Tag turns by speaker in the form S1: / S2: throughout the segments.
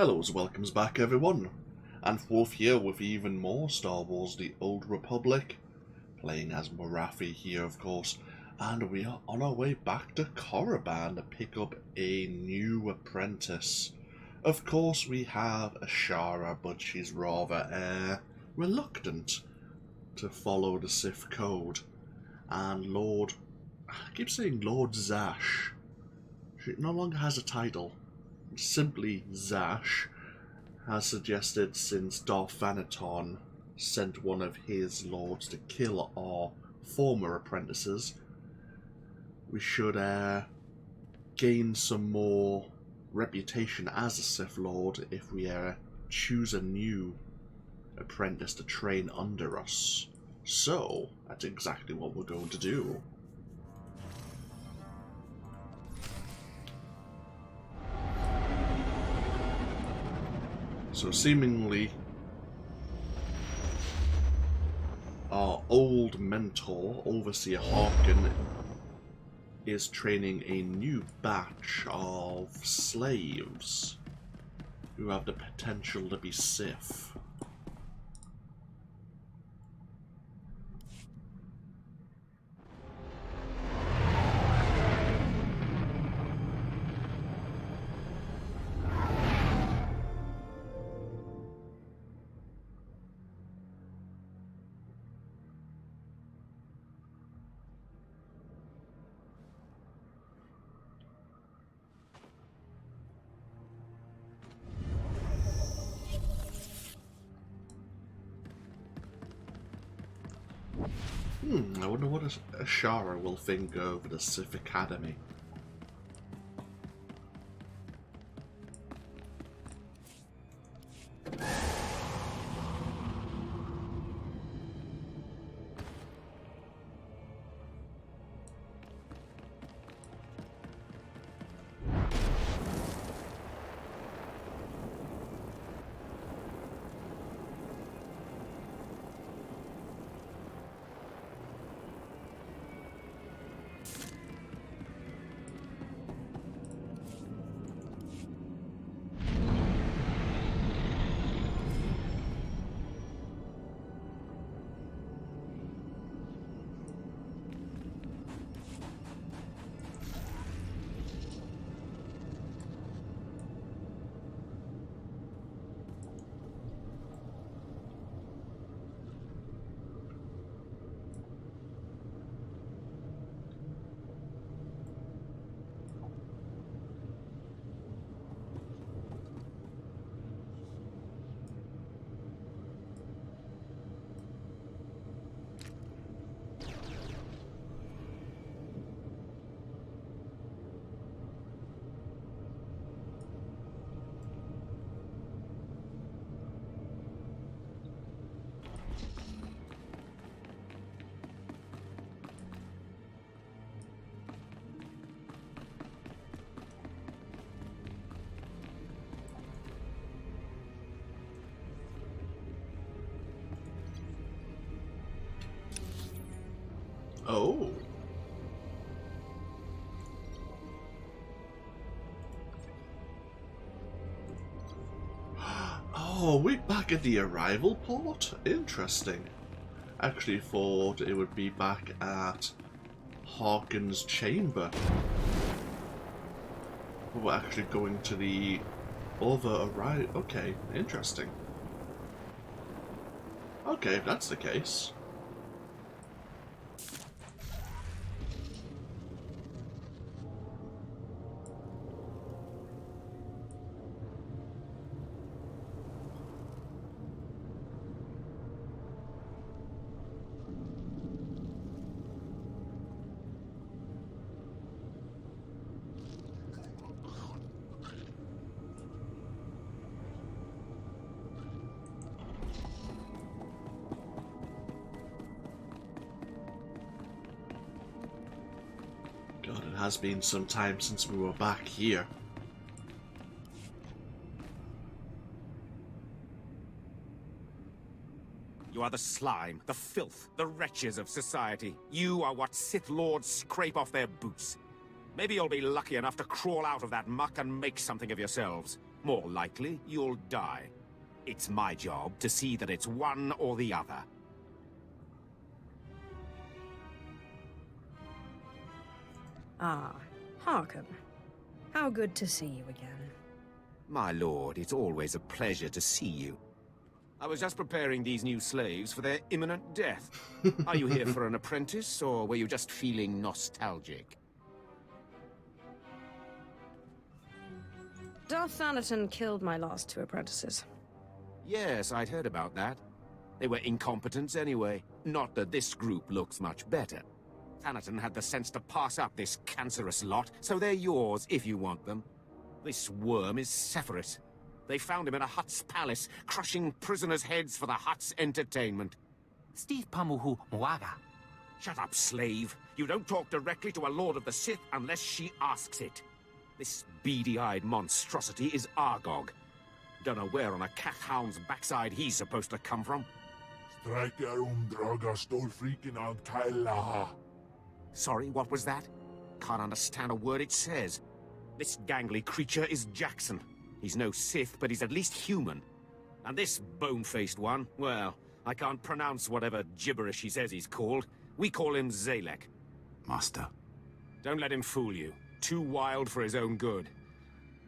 S1: Hello, welcomes back everyone. AnthWolf here with even more Star Wars The Old Republic, playing as Morathi here of course, and we are on our way back to Korriban to pick up a new apprentice. Of course we have Ashara, but she's rather reluctant to follow the Sith code. And I keep saying Lord Zash, she no longer has a title. Simply Zash has suggested, since Darth Vanaton sent one of his lords to kill our former apprentices, we should gain some more reputation as a Sith Lord if we choose a new apprentice to train under us. So, that's exactly what we're going to do. So seemingly, our old mentor, Overseer Harkin, is training a new batch of slaves who have the potential to be Sith. I wonder what Ashara will think of the Sith Academy. Oh. Oh, we're back at the arrival port? Interesting. Actually thought it would be back at Harkin's chamber. But we're actually going to the other arrival. Okay, interesting. Okay, if that's the case. God, it has been some time since we were back here.
S2: You are the slime, the filth, the wretches of society. You are what Sith Lords scrape off their boots. Maybe you'll be lucky enough to crawl out of that muck and make something of yourselves. More likely, you'll die. It's my job to see that it's one or the other.
S3: Ah, Harkin. How good to see you again.
S2: My lord, it's always a pleasure to see you. I was just preparing these new slaves for their imminent death. Are you here for an apprentice, or were you just feeling nostalgic?
S3: Darth Thanaton killed my last 2 apprentices.
S2: Yes, I'd heard about that. They were incompetents anyway. Not that this group looks much better. Thanaton had the sense to pass up this cancerous lot, so they're yours if you want them. This worm is Sephiroth. They found him in a Hutt's palace, crushing prisoners' heads for the Hutt's entertainment.
S4: Steve Pamuhu Mwaga.
S2: Shut up, slave. You don't talk directly to a Lord of the Sith unless she asks it. This beady-eyed monstrosity is Argog. Don't know where on a cat-hound's backside he's supposed to come from. Sorry, what was that? Can't understand a word it says. This gangly creature is Jackson. He's no Sith, but he's at least human. And this bone-faced one, well, I can't pronounce whatever gibberish he says he's called. We call him Zalek.
S4: Master.
S2: Don't let him fool you. Too wild for his own good.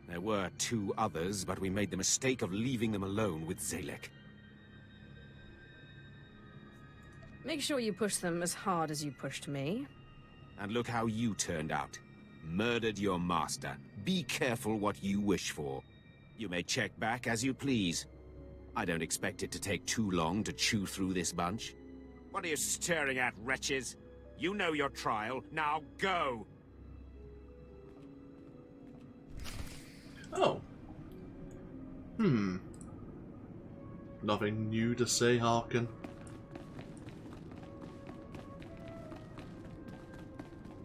S2: There were 2 others, but we made the mistake of leaving them alone with Zalek.
S3: Make sure you push them as hard as you pushed me.
S2: And look how you turned out. Murdered your master. Be careful what you wish for. You may check back as you please. I don't expect it to take too long to chew through this bunch. What are you staring at, wretches? You know your trial. Now go!
S1: Oh. Nothing new to say, Harkin.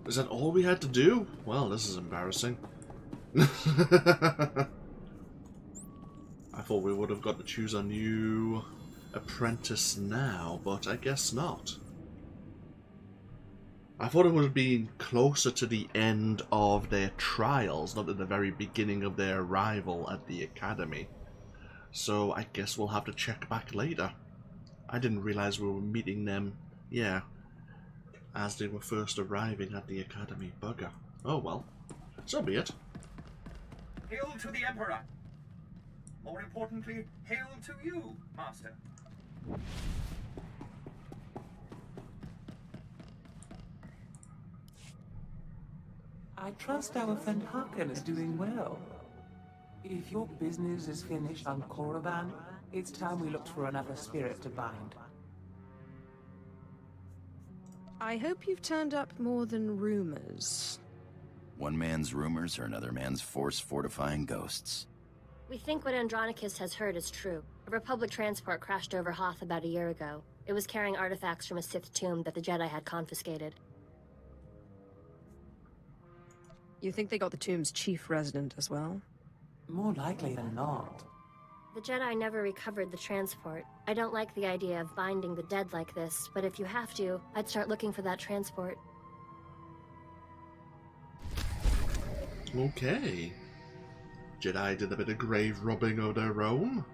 S1: Is that all we had to do? Well, this is embarrassing. I thought we would have got to choose a new apprentice now, but I guess not. I thought it would have been closer to the end of their trials, not at the very beginning of their arrival at the Academy. So I guess we'll have to check back later. I didn't realize we were meeting them, yeah, as they were first arriving at the Academy. Bugger. Oh well, so be it.
S5: Hail to the Emperor! More importantly, hail to you, Master.
S6: I trust our friend Harkin is doing well. If your business is finished on Korriban, it's time we looked for another spirit to bind.
S3: I hope you've turned up more than rumors.
S4: One man's rumors are another man's force-fortifying ghosts.
S7: We think what Andronicus has heard is true. A Republic transport crashed over Hoth about a year ago. It was carrying artifacts from a Sith tomb that the Jedi had confiscated.
S3: You think they got the tomb's chief resident as well?
S6: More likely than not.
S7: The Jedi never recovered the transport. I don't like the idea of binding the dead like this, but if you have to, I'd start looking for that transport.
S1: Okay. Jedi did a bit of grave robbing of their own.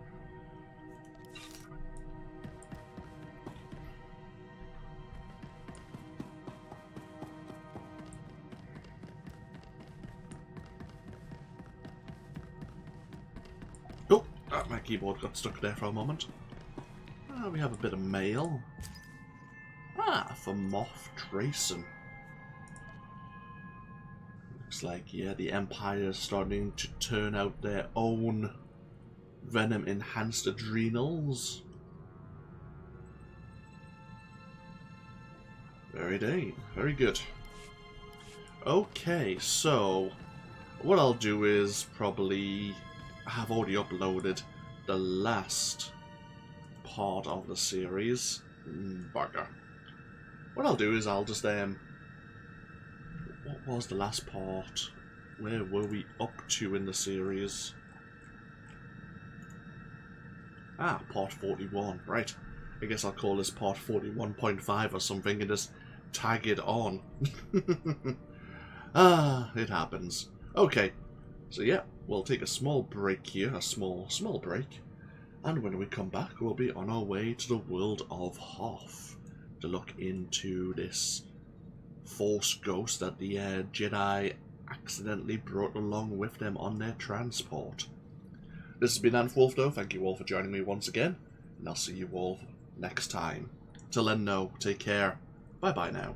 S1: Oh, my keyboard got stuck there for a moment. We have a bit of mail. For Moff Drayson. Looks like, yeah, the Empire's starting to turn out their own venom-enhanced adrenals. Very good. Okay, so what I'll do is probably have already uploaded the last part of the series. Bugger. What I'll do is I'll just what was the last part? Where were we up to in the series? Part 41. Right. I guess I'll call this part 41.5 or something and just tag it on. It happens. Okay. So yeah, we'll take a small break here, a small break, and when we come back, we'll be on our way to the world of Hoth to look into this Force ghost that the Jedi accidentally brought along with them on their transport. This has been AnthWolf, though. Thank you all for joining me once again, and I'll see you all next time. Till then, no, take care. Bye-bye now.